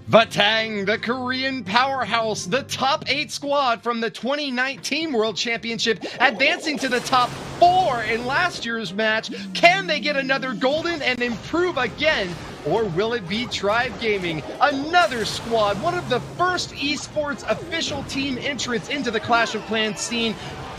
Vatang, the Korean powerhouse, the top 8 squad from the 2019 World Championship, advancing to the top 4 in last year's match. Can they get another golden and improve again? Or will it be Tribe Gaming, another squad, one of the first esports official team entrants into the Clash of Clans scene,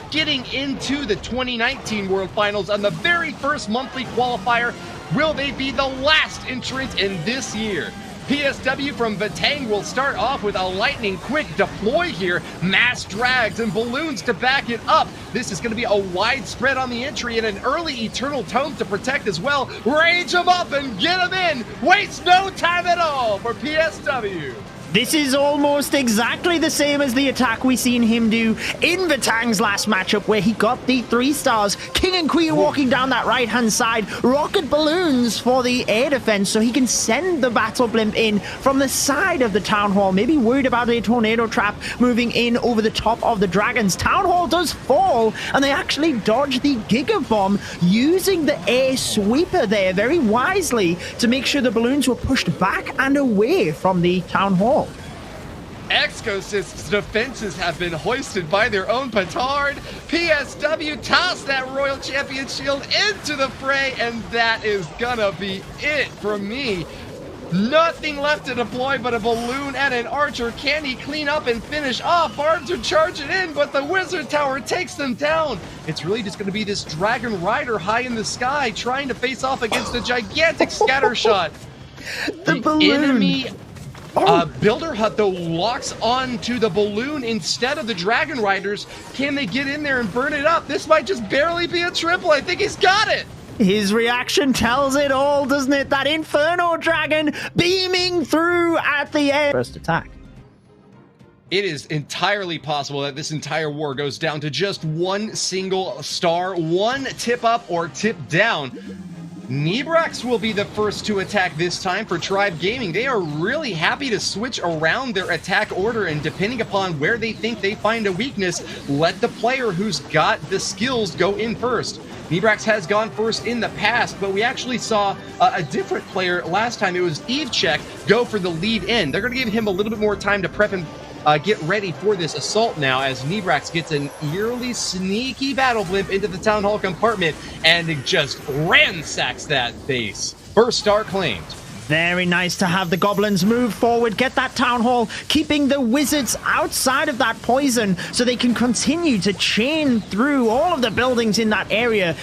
getting into the 2019 World Finals on the very first monthly qualifier? Will they be the last entrant in this year? PSW from Vatang will start off with a lightning quick deploy here. Mass drags and balloons to back it up. This is going to be a widespread on the entry and an early eternal tome to protect as well. Rage them up and get them in. Waste no time at all for PSW. This is almost exactly the same as the attack we seen him do in Vatang's last matchup, where he got the 3 stars. King and Queen walking down that right-hand side. Rocket balloons for the air defense, so he can send the battle blimp in from the side of the Town Hall. Maybe worried about a tornado trap moving in over the top of the dragons. Town Hall does fall, and they actually dodge the Giga Bomb, using the air sweeper there very wisely to make sure the balloons were pushed back and away from the Town Hall. Excosist's defenses have been hoisted by their own petard. PSW tossed that Royal Champion Shield into the fray, and that is gonna be it for me. Nothing left to deploy but a balloon and an archer. Can he clean up and finish off? Barbs are charging in, but the Wizard Tower takes them down. It's really just going to be this Dragon Rider high in the sky trying to face off against a gigantic scatter shot. The balloon. Enemy Builder Hut, though, locks onto the balloon instead of the Dragon Riders. Can they get in there and burn it up? This might just barely be a triple. I think he's got it. His reaction tells it all, doesn't it? That Inferno Dragon beaming through at the end. First attack. It is entirely possible that this entire war goes down to just one single star, one tip up or tip down. Nebrax will be the first to attack this time for Tribe Gaming. They are really happy to switch around their attack order, and depending upon where they think they find a weakness, let the player who's got the skills go in first. Nebrax has gone first in the past, but we actually saw a different player last time. It was Cech go for the lead in. They're going to give him a little bit more time to prep and get ready for this assault now, as Nebrax gets an eerily sneaky battle blimp into the Town Hall compartment and it just ransacks that base. First star claimed. Very nice to have the goblins move forward, get that Town Hall, keeping the wizards outside of that poison so they can continue to chain through all of the buildings in that area.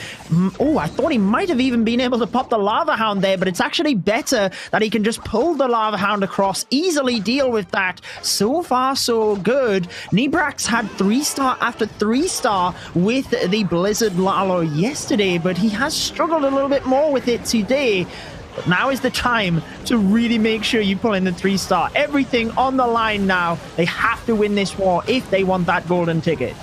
Oh, I thought he might have even been able to pop the Lava Hound there, but it's actually better that he can just pull the Lava Hound across, easily deal with that. So far, so good. Nebrax had 3-star after 3-star with the Blizzard Lalo yesterday, but he has struggled a little bit more with it today. But now is the time to really make sure you pull in the 3-star. Everything on the line now. They have to win this war if they want that golden ticket.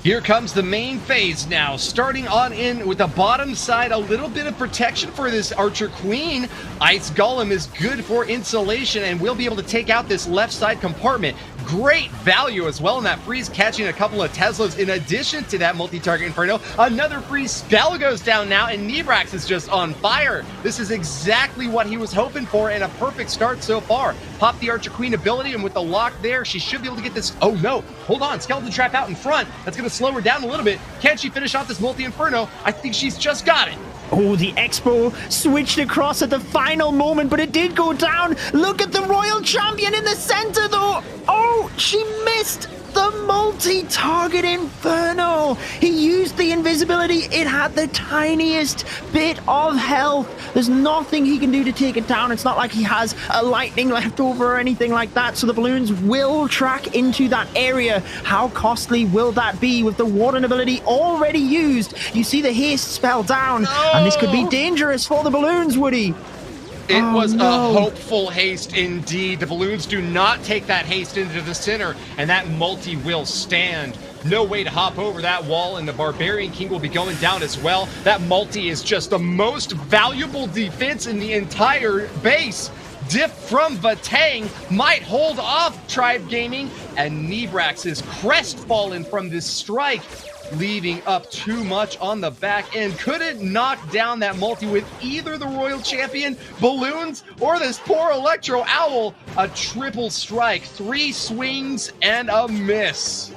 Here comes the main phase now, starting on in with the bottom side, a little bit of protection for this Archer Queen. Ice Golem is good for insulation and will be able to take out this left side compartment. Great value as well in that freeze, catching a couple of Teslas in addition to that multi-target Inferno. Another freeze spell goes down now, and Nebrax is just on fire. This is exactly what he was hoping for, and a perfect start so far. Pop the Archer Queen ability, and with the lock there, she should be able to get this. Oh no, hold on, Skeleton Trap out in front. That's going to slow her down a little bit. Can she finish off this multi-Inferno? I think she's just got it. Oh, the Expo switched across at the final moment, but it did go down. Look at the Royal Champion in the center, though. Oh, she missed the multi-target Inferno. He used the invisibility. It had the tiniest bit of health. There's nothing he can do to take it down. It's not like he has a lightning left over or anything like that, so the balloons will track into that area. How costly will that be with the Warden ability already used? You see the haste spell down, and this could be dangerous for the balloons, Woody. It was a hopeful haste indeed. The balloons do not take that haste into the center, and that multi will stand. No way to hop over that wall, and the Barbarian King will be going down as well. That multi is just the most valuable defense in the entire base. Diff from Vatang might hold off Tribe Gaming, and Nebrax is crestfallen from this strike. leaving up too much on the back end. Couldn't knock down that multi with either the Royal Champion, Balloons, or this poor Electro Owl. A triple strike, 3 swings and a miss.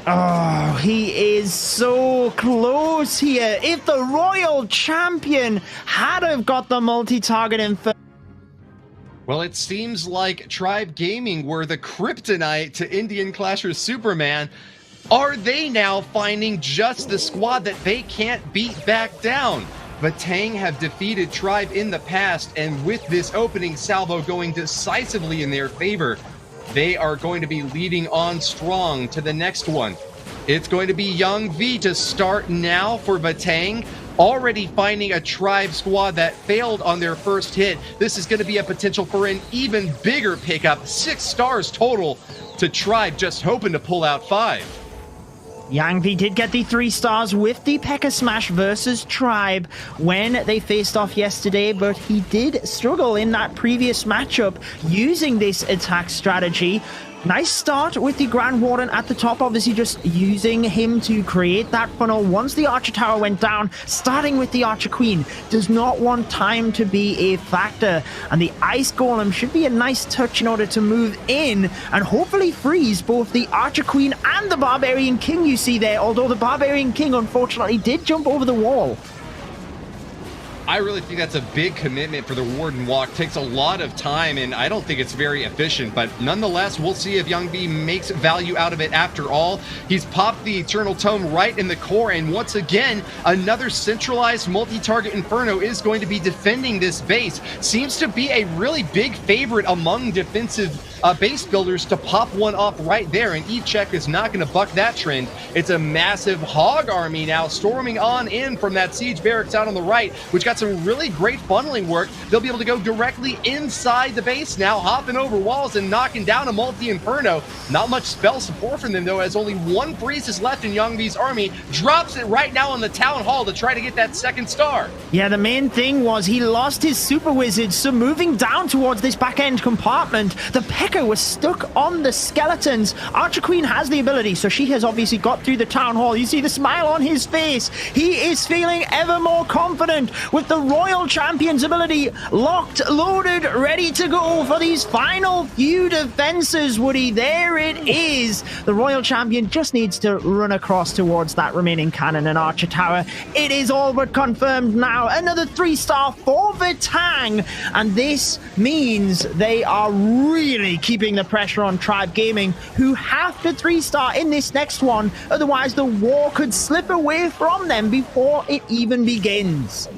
Oh, he is so close here. If the Royal Champion had have got the multi-target in first. Well, it seems like Tribe Gaming were the kryptonite to Indian Clasher Superman. Are they now finding just the squad that they can't beat back down? Vatang have defeated Tribe in the past, and with this opening salvo going decisively in their favor, they are going to be leading on strong to the next one. It's going to be Jangvi to start now for Vatang. Already finding a Tribe squad that failed on their first hit. This is going to be a potential for an even bigger pickup. 6 stars total to Tribe, just hoping to pull out 5. Jangvi did get the 3 stars with the Pekka Smash versus Tribe when they faced off yesterday, but he did struggle in that previous matchup using this attack strategy. Nice start with the Grand Warden at the top, obviously just using him to create that funnel once the Archer Tower went down, starting with the Archer Queen. Does not want time to be a factor, and the Ice Golem should be a nice touch in order to move in and hopefully freeze both the Archer Queen and the Barbarian King you see there, although the Barbarian King unfortunately did jump over the wall. I really think that's a big commitment for the Warden Walk. Takes a lot of time, and I don't think it's very efficient. But nonetheless, we'll see if Jangvi makes value out of it after all. He's popped the Eternal Tome right in the core, and once again, another centralized multi-target Inferno is going to be defending this base. Seems to be a really big favorite among defensive base builders to pop one off right there, and Cech is not going to buck that trend. It's a massive hog army now storming on in from that siege barracks out on the right, which got some really great funneling work. They'll be able to go directly inside the base now, hopping over walls and knocking down a multi-inferno. Not much spell support from them though, as only 1 priest is left in Jangvi's army. Drops it right now on the town hall to try to get that 2nd star. Yeah, the main thing was he lost his super wizard, so moving down towards this back end compartment, the Pekka was stuck on the skeletons. Archer Queen has the ability, so she has obviously got through the town hall. You see the smile on his face. He is feeling ever more confident with the Royal Champion's ability locked, loaded, ready to go for these final few defenses, Woody. There it is. The Royal Champion just needs to run across towards that remaining cannon and Archer Tower. It is all but confirmed now. Another 3-star for Vatang, and this means they are really keeping the pressure on Tribe Gaming, who have to 3-star in this next one. Otherwise, the war could slip away from them before it even begins.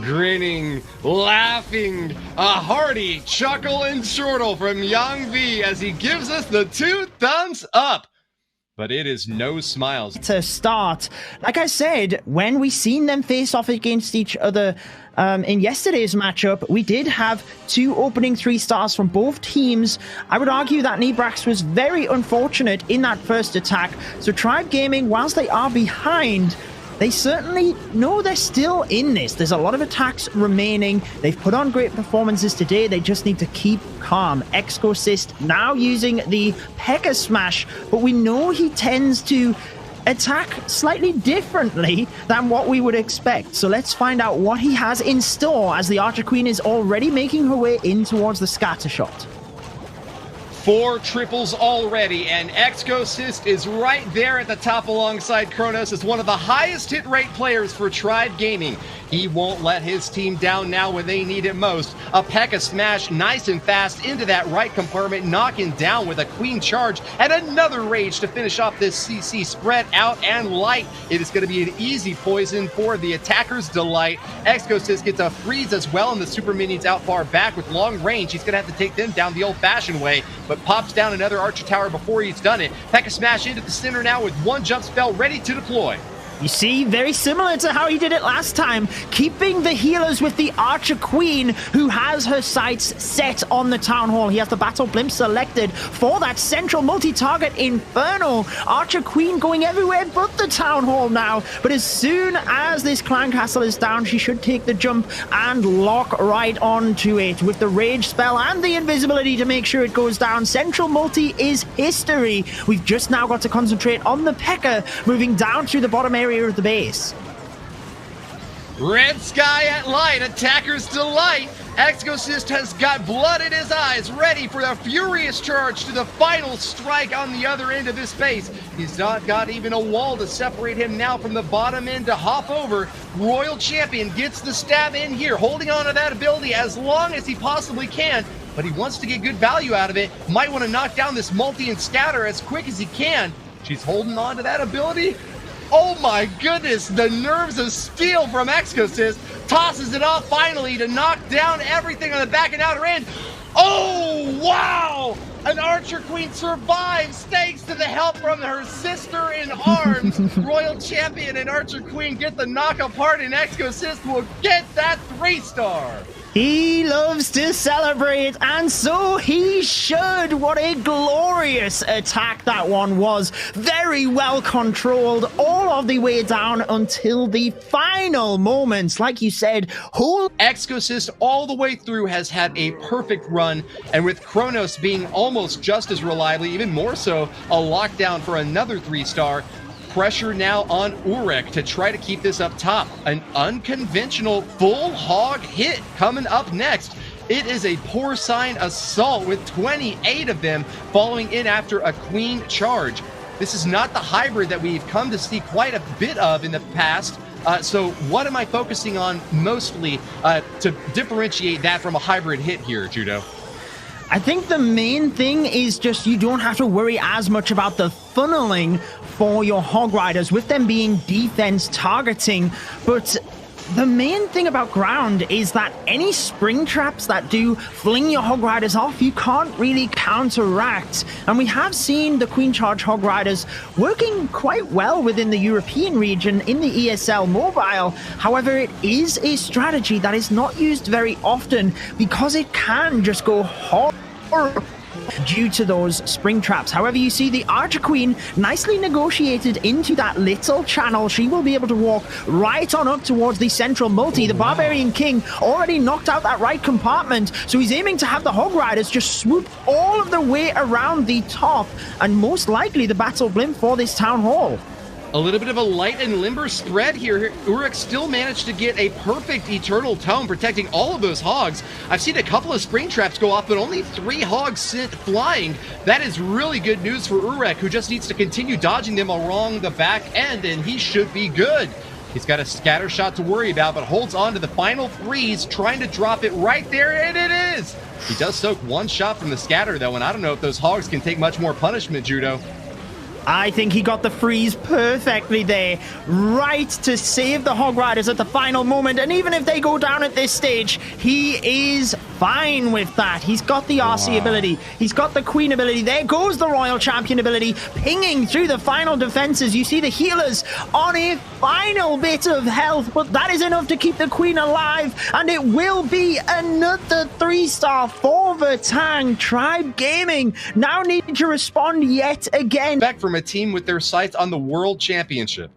Grinning, laughing, a hearty chuckle and chortle from Jangvi as he gives us the 2 thumbs up. But it is no smiles. To start, like I said, when we seen them face off against each other in yesterday's matchup, we did have 2 opening 3 stars from both teams. I would argue that Nebrax was very unfortunate in that first attack. So Tribe Gaming, whilst they are behind, they certainly know they're still in this. There's a lot of attacks remaining. They've put on great performances today. They just need to keep calm. Excosist now using the Pekka Smash, but we know he tends to attack slightly differently than what we would expect. So let's find out what he has in store as the Archer Queen is already making her way in towards the scatter shot. 4 triples already, and Excosist is right there at the top alongside Cronos as one of the highest hit rate players for Tribe Gaming. He won't let his team down now when they need it most. A Pekka Smash nice and fast into that right compartment, knocking down with a Queen Charge, and another Rage to finish off this CC spread out and light. It is going to be an easy poison for the attacker's delight. Excosist gets a freeze as well, and the super minions out far back with long range. He's going to have to take them down the old-fashioned way, but pops down another Archer Tower before he's done it. Pekka Smash into the center now with 1 jump spell ready to deploy. You see, very similar to how he did it last time, keeping the healers with the Archer Queen, who has her sights set on the Town Hall. He has the Battle Blimp selected for that central multi-target Inferno. Archer Queen going everywhere but the Town Hall now. But as soon as this Clan Castle is down, she should take the jump and lock right onto it with the Rage spell and the invisibility to make sure it goes down. Central multi is history. We've just now got to concentrate on the Pekka moving down through the bottom area of the base. Red sky at light, attacker's delight. Excosist has got blood in his eyes, ready for a furious charge to the final strike on the other end of this base. He's not got even a wall to separate him now from the bottom end to hop over. Royal Champion gets the stab in here, holding on to that ability as long as he possibly can, but he wants to get good value out of it. Might want to knock down this multi and scatter as quick as he can. She's holding on to that ability. Oh my goodness, the nerves of steel from Excosist. Tosses it off finally to knock down everything on the back and outer end. Oh, wow! An Archer Queen survives thanks to the help from her sister in arms. Royal Champion and Archer Queen get the knock apart, and Excosist will get that 3-star. He loves to celebrate, and so he should. What a glorious attack that one was. Very well controlled all of the way down until the final moments. Like you said, Excosist all the way through has had a perfect run, and with Cronos being almost just as reliably, even more so, a lockdown for another 3-star. Pressure now on UREK to try to keep this up top. An unconventional full hog hit coming up next. It is a porcine assault with 28 of them following in after a queen charge. This is not the hybrid that we've come to see quite a bit of in the past. So what am I focusing on mostly to differentiate that from a hybrid hit here, Judo? I think the main thing is just you don't have to worry as much about the funneling for your Hog Riders with them being defense targeting. But the main thing about ground is that any spring traps that do fling your Hog Riders off, you can't really counteract. And we have seen the Queen Charge Hog Riders working quite well within the European region in the ESL Mobile. However, it is a strategy that is not used very often because it can just go horrible due to those spring traps. However, you see the Archer Queen nicely negotiated into that little channel. She will be able to walk right on up towards the central multi. The Barbarian King already knocked out that right compartment, so he's aiming to have the Hog Riders just swoop all of the way around the top, and most likely the Battle Blimp for this Town Hall. A little bit of a light and limber spread here. UREK still managed to get a perfect Eternal Tome, protecting all of those hogs. I've seen a couple of spring traps go off, but only 3 hogs sent flying. That is really good news for UREK, who just needs to continue dodging them along the back end, and he should be good. He's got a scatter shot to worry about, but holds on to the final freeze, trying to drop it right there, and it is! He does soak 1 shot from the scatter, though, and I don't know if those hogs can take much more punishment, Judo. I think he got the freeze perfectly there, right to save the Hog Riders at the final moment. And even if they go down at this stage, he is fine with that. He's got the RC ability. He's got the Queen ability. There goes the Royal Champion ability, pinging through the final defenses. You see the healers on a final bit of health, but that is enough to keep the Queen alive. And it will be another 3-star for Vatang Tribe Gaming. Now needing to respond yet again. Back from a team with their sights on the World Championship.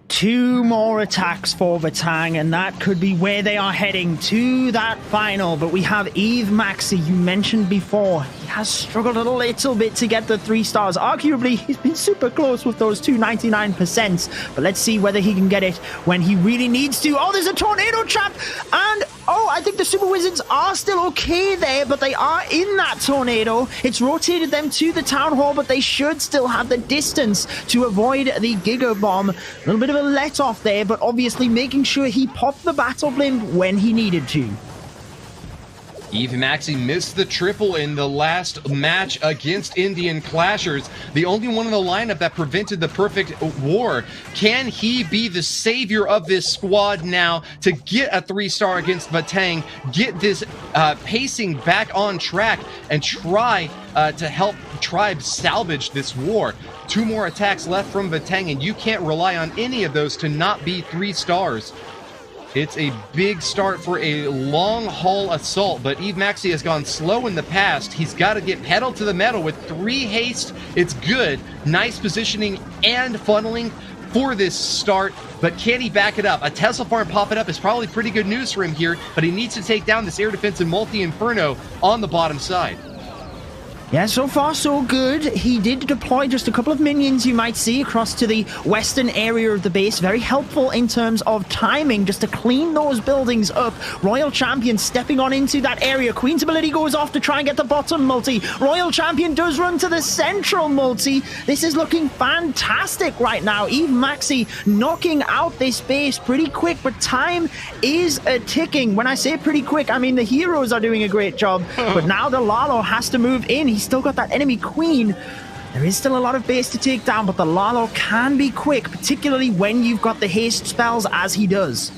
2 more attacks for Vatang, and that could be where they are heading to that final. But we have MAXI, you mentioned before. He has struggled a little bit to get the 3 stars. Arguably, he's been super close with those 299%. But let's see whether he can get it when he really needs to. Oh, there's a tornado trap! And, oh, I think the Super Wizards are still okay there, but they are in that tornado. It's rotated them to the Town Hall, but they should still have the distance to avoid the Giga Bomb. A little bit of a let off there, but obviously making sure he popped the Battle Blimp when he needed to. Eve MAXI missed the triple in the last match against Indian Clashers. The only one in the lineup that prevented the perfect war. Can he be the savior of this squad now to get a 3-star against Vatang, get this pacing back on track, and try to help Tribe salvage this war? 2 more attacks left from Vatang, and you can't rely on any of those to not be 3 stars. It's a big start for a long-haul assault, but Eve MAXI has gone slow in the past. He's got to get pedal to the metal with 3 haste. It's good. Nice positioning and funneling for this start, but can he back it up? A Tesla farm popping up is probably pretty good news for him here, but he needs to take down this air defense and multi-inferno on the bottom side. Yeah, so far so good. He did deploy just a couple of minions you might see across to the western area of the base. Very helpful in terms of timing, just to clean those buildings up. Royal Champion stepping on into that area. Queen's ability goes off to try and get the bottom multi. Royal Champion does run to the central multi. This is looking fantastic right now. Eve MAXI knocking out this base pretty quick, but time is ticking. When I say pretty quick, I mean the heroes are doing a great job, but now the LaLo has to move in. He's still got that enemy queen. There is still a lot of base to take down, but the LaLo can be quick, particularly when you've got the haste spells as he does.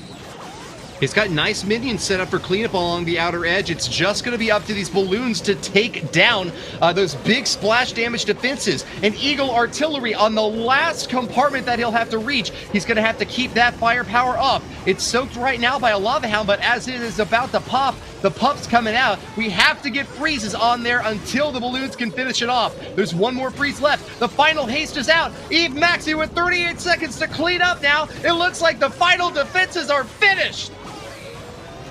He's got nice minions set up for cleanup along the outer edge. It's just going to be up to these balloons to take down those big splash damage defenses. And Eagle artillery on the last compartment that he'll have to reach. He's going to have to keep that firepower up. It's soaked right now by a lava hound, but as it is about to pop, the pup's coming out. We have to get freezes on there until the balloons can finish it off. There's 1 more freeze left. The final haste is out. Eve MAXI with 38 seconds to clean up now. It looks like the final defenses are finished.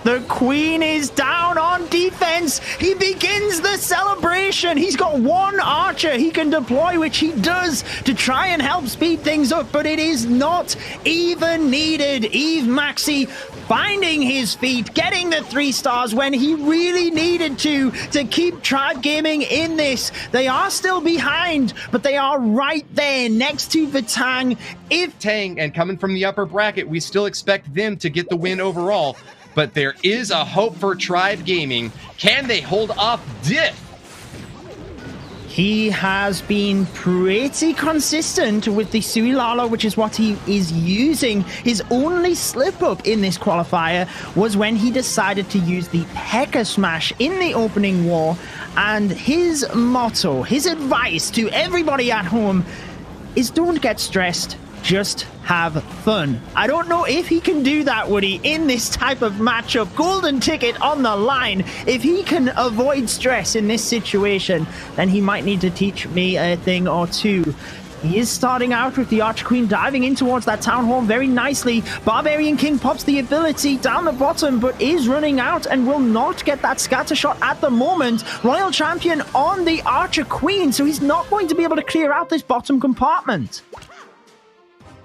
The queen is down on defense. He begins the celebration. He's got 1 archer he can deploy, which he does to try and help speed things up, but it is not even needed. Eve MAXI finding his feet, getting the 3 stars when he really needed to keep Tribe Gaming in this. They are still behind, but they are right there next to Vatang. If Tang and coming from the upper bracket, we still expect them to get the win overall. But there is a hope for Tribe Gaming. Can they hold off Diff? He has been pretty consistent with the Sui LaLo, which is what he is using. His only slip-up in this qualifier was when he decided to use the Pekka smash in the opening war. And his motto, his advice to everybody at home is don't get stressed. Just have fun. I don't know if he can do that, Woody, in this type of matchup. Golden ticket on the line. If he can avoid stress in this situation, then he might need to teach me a thing or two. He is starting out with the Archer Queen diving in towards that Town Hall very nicely. Barbarian King pops the ability down the bottom, but is running out and will not get that scatter shot at the moment. Royal Champion on the Archer Queen, so he's not going to be able to clear out this bottom compartment.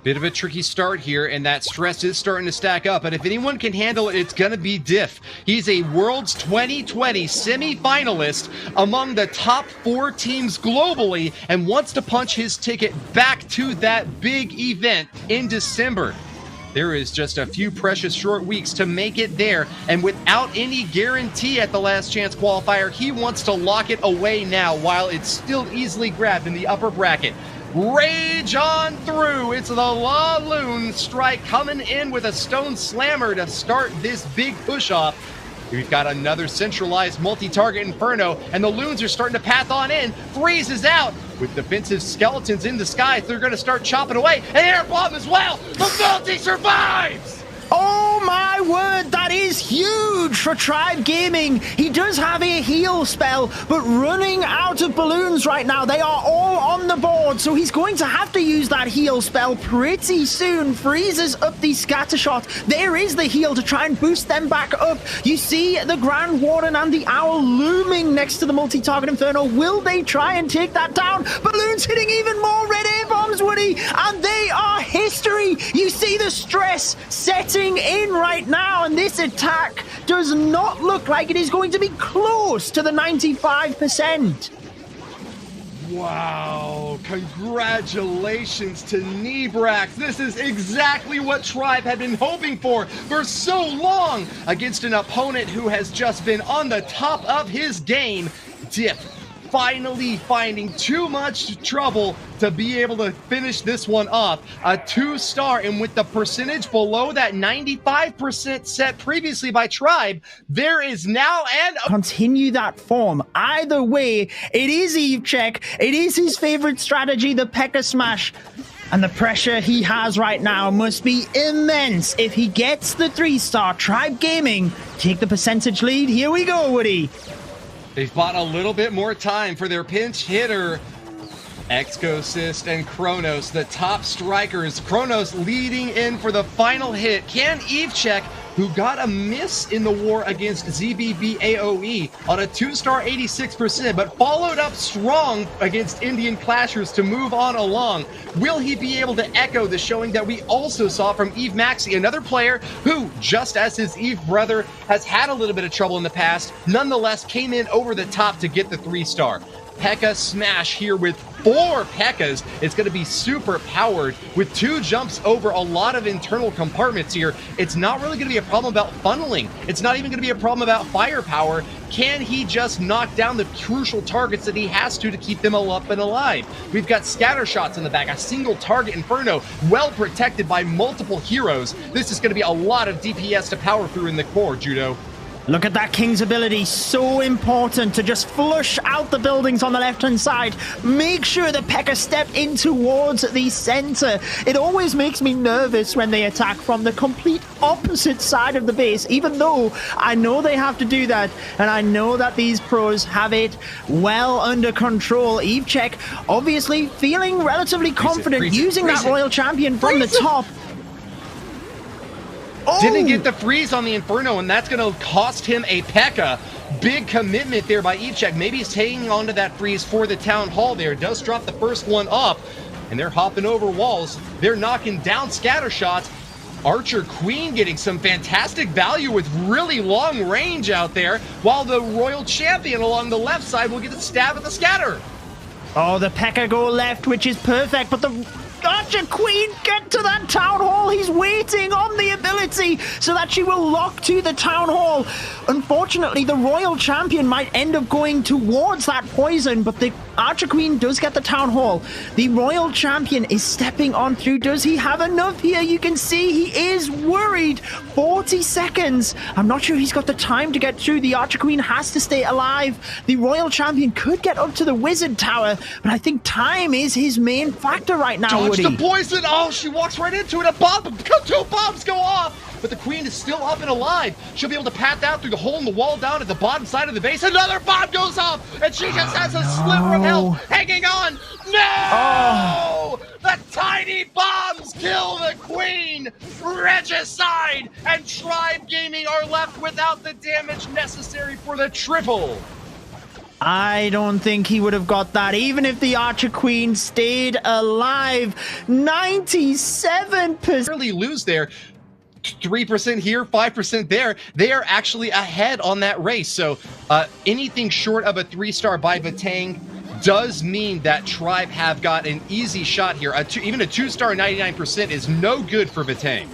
Bit of a tricky start here, and that stress is starting to stack up, but if anyone can handle it, it's going to be Diff. He's a Worlds 2020 semi-finalist among the top 4 teams globally and wants to punch his ticket back to that big event in December. There is just a few precious short weeks to make it there, and without any guarantee at the last chance qualifier, he wants to lock it away now while it's still easily grabbed in the upper bracket. Rage on through. It's the LaLoon strike coming in with a stone slammer to start this big push off. We've got another centralized multi-target inferno, and the loons are starting to path on in. Freeze is out with defensive skeletons in the sky. They're going to start chopping away. An air bomb as well. The multi survives. Oh my word, that is huge for Tribe Gaming. He does have a heal spell, but running out of balloons right now. They are all on the board, so he's going to have to use that heal spell pretty soon. Freezes up the scatter shot. There is the heal to try and boost them back up. You see the Grand Warden and the Owl looming next to the multi-target inferno. Will they try and take that down? Balloons hitting even more red air bombs, Woody, and they are history. You see the stress setting in right now, and this attack does not look like it is going to be close to the 95%. Wow, congratulations to Nebrax. This is exactly what Tribe had been hoping for so long against an opponent who has just been on the top of his game. Diff finally finding too much trouble to be able to finish this one up. A 2-star, and with the percentage below that 95% set previously by Tribe, there is now continue that form. Either way, it is Cech. It is his favorite strategy, the Pekka smash. And the pressure he has right now must be immense. If he gets the 3-star, Tribe Gaming take the percentage lead. Here we go, Woody. They've bought a little bit more time for their pinch hitter. Excosist and Cronos, the top strikers. Cronos leading in for the final hit. Can Cech, who got a miss in the war against ZBB AOE on a 2-star 86%, but followed up strong against Indian Clashers to move on along. Will he be able to echo the showing that we also saw from MAXI, another player who, just as his Eve brother, has had a little bit of trouble in the past, nonetheless came in over the top to get the 3-star. Pekka smash here with 4 Pekkas. It's going to be super powered with 2 jumps over a lot of internal compartments here. It's not really going to be a problem about funneling. It's not even going to be a problem about firepower. Can he just knock down the crucial targets that he has to keep them all up and alive? We've got scatter shots in the back, a single target Inferno, well protected by multiple heroes. This is going to be a lot of DPS to power through in the core, Judo. Look at that King's ability. So important to just flush out the buildings on the left-hand side. Make sure the Pekka step in towards the center. It always makes me nervous when they attack from the complete opposite side of the base, even though I know they have to do that, and I know that these pros have it well under control. Cech obviously feeling relatively confident using that Royal Champion from the top. Didn't get the freeze on the Inferno, and that's going to cost him a Pekka. Big commitment there by Cech. Maybe he's hanging onto that freeze for the Town Hall there. Does drop the first one up, and they're hopping over walls. They're knocking down scatter shots. Archer Queen getting some fantastic value with really long range out there, while the Royal Champion along the left side will get a stab at the scatter. Oh, the Pekka go left, which is perfect, but the Archer Queen get to that Town Hall. He's waiting on the ability so that she will lock to the Town Hall. Unfortunately, the Royal Champion might end up going towards that poison, but the Archer Queen does get the Town Hall. The Royal Champion is stepping on through. Does he have enough here? You can see he is worried. 40 seconds. I'm not sure he's got the time to get through. The Archer Queen has to stay alive. The Royal Champion could get up to the Wizard Tower, but I think time is his main factor right now. Dodge the poison! Oh, she walks right into it. A bomb! 2 bombs go off! But the Queen is still up and alive. She'll be able to pat out through the hole in the wall down at the bottom side of the base. Another bomb goes off! And she just has a sliver of health hanging on! No! The tiny bombs kill the Queen! Regicide! And Tribe Gaming are left without the damage necessary for the triple. I don't think he would have got that, even if the Archer Queen stayed alive. 97%. Really lose there. 3% here, 5% there. They are actually ahead on that race. So anything short of a 3-star by Vatang does mean that Tribe have got an easy shot here. Even a 2-star 99% is no good for Vatang.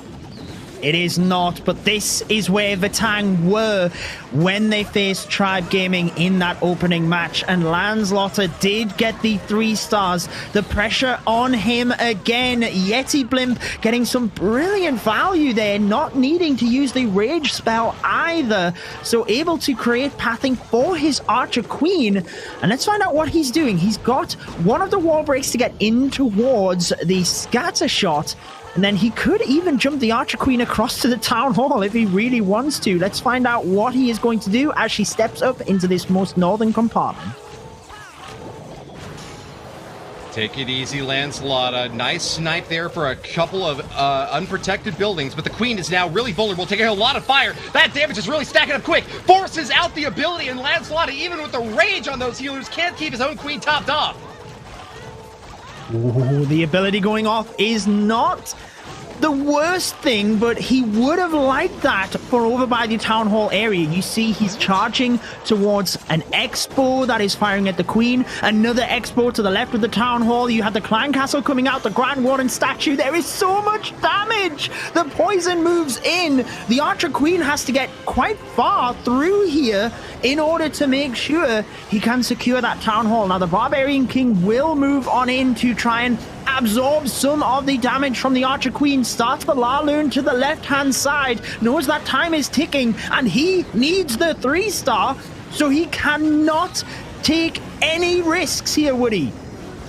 It is not, but this is where Vatang were when they faced Tribe Gaming in that opening match, and LansLota did get the 3 stars. The pressure on him again. Yeti Blimp getting some brilliant value there, not needing to use the Rage spell either, so able to create pathing for his Archer Queen. And let's find out what he's doing. He's got one of the wall breaks to get in towards the scatter shot, and then he could even jump the Archer Queen across to the Town Hall if he really wants to. Let's find out what he is going to do as she steps up into this most northern compartment. Take it easy, LansLota. Nice snipe there for a couple of unprotected buildings, but the Queen is now really vulnerable, taking a lot of fire. That damage is really stacking up quick. Forces out the ability, and LansLota, even with the rage on those healers, can't keep his own Queen topped off. Ooh, the ability going off is not the worst thing, but he would have liked that for over by the Town Hall area. You see he's charging towards an Expo that is firing at the Queen, another Expo to the left of the Town Hall. You have the Clan Castle coming out, the Grand Warden statue. There is so much damage. The poison moves in. The Archer Queen has to get quite far through here in order to make sure he can secure that Town Hall. Now the Barbarian King will move on in to try and absorb some of the damage from the Archer Queen. Starts the Laloon to the left-hand side, knows that time is ticking, and he needs the 3-star, so he cannot take any risks here, Woody.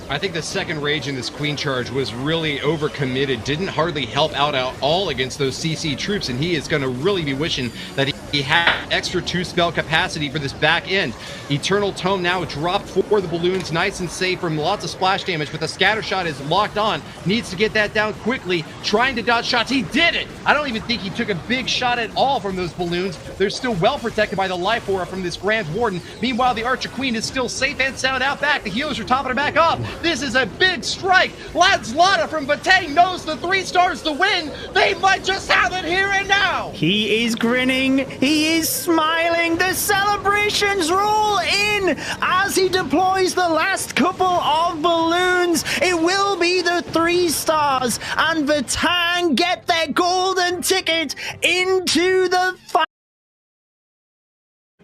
I think the second rage in this Queen charge was really overcommitted, didn't hardly help out at all against those CC troops, and he is going to really be wishing that he had extra 2-spell capacity for this back end. Eternal Tome now dropped for the balloons, nice and safe from lots of splash damage, but the scatter shot is locked on, needs to get that down quickly, trying to dodge shots. He did it! I don't even think he took a big shot at all from those balloons. They're still well protected by the life aura from this Grand Warden. Meanwhile, the Archer Queen is still safe and sound out back. The healers are topping her back up. This is a big strike. LansLota from Vatang knows the 3 stars to win. They might just have it here and now. He is grinning. He is smiling. The celebrations roll in as he deploys the last couple of balloons. It will be the 3 stars, and Vatang get their golden ticket into the final.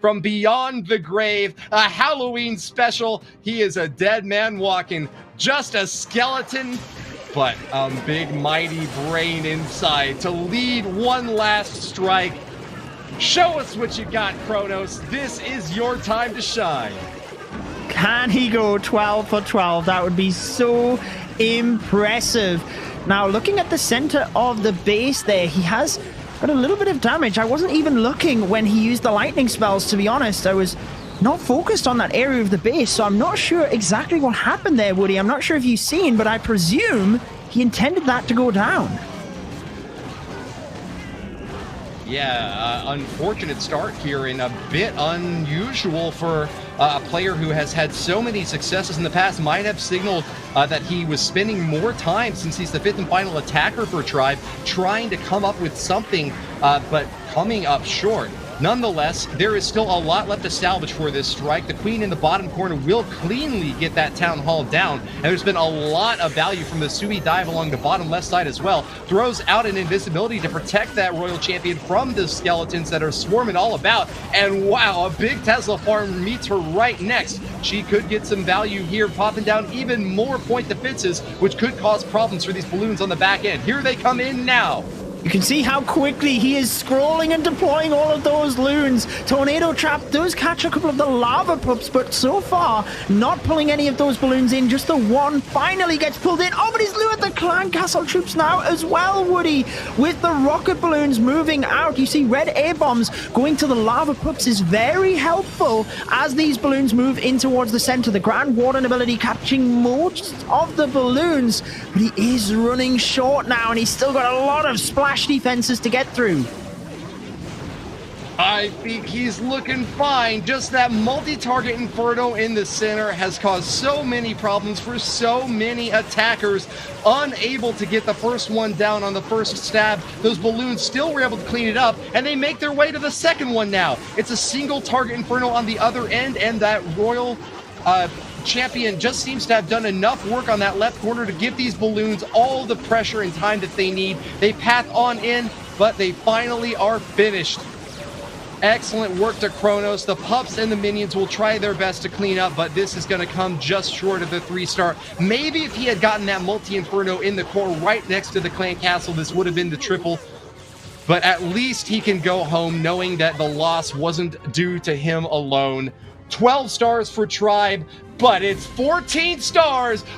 From beyond the grave, a Halloween special. He is a dead man walking, just a skeleton, but a big mighty brain inside to lead one last strike. Show us what you got, Cronos. This is your time to shine. Can he go 12 for 12? That would be so impressive. Now, looking at the center of the base there, he has got a little bit of damage. I wasn't even looking when he used the lightning spells, to be honest. I was not focused on that area of the base, so I'm not sure exactly what happened there, Woody. I'm not sure if you've seen, but I presume he intended that to go down. Yeah, unfortunate start here and a bit unusual for a player who has had so many successes in the past. Might have signaled that he was spending more time, since he's the 5th and final attacker for Tribe, trying to come up with something, but coming up short. Nonetheless, there is still a lot left to salvage for this strike. The Queen in the bottom corner will cleanly get that Town Hall down, and there's been a lot of value from the Sui dive along the bottom left side as well. Throws out an invisibility to protect that Royal Champion from the skeletons that are swarming all about, and wow, a big Tesla farm meets her right next. She could get some value here, popping down even more point defenses, which could cause problems for these balloons on the back end. Here they come in now. You can see how quickly he is scrolling and deploying all of those loons. Tornado Trap does catch a couple of the lava pups, but so far, not pulling any of those balloons in. Just the one finally gets pulled in. Oh, but he's lured the Clan Castle troops now as well, Woody. With the rocket balloons moving out, you see red air bombs going to the lava pups is very helpful as these balloons move in towards the center. The Grand Warden ability catching most of the balloons, but he is running short now, and he's still got a lot of splash defenses to get through. I think he's looking fine. Just that multi-target Inferno in the center has caused so many problems for so many attackers. Unable to get the first one down on the first stab. Those balloons still were able to clean it up, and they make their way to the second one now. It's a single target Inferno on the other end, and that Royal Champion just seems to have done enough work on that left corner to give these balloons all the pressure and time that they need. They path on in, but they finally are finished. Excellent work to Cronos. The pups and the minions will try their best to clean up, but this is going to come just short of the 3-star. Maybe if he had gotten that multi-inferno in the core right next to the clan castle, this would have been the triple. But at least he can go home knowing that the loss wasn't due to him alone. 12 stars for Tribe, but it's 14 stars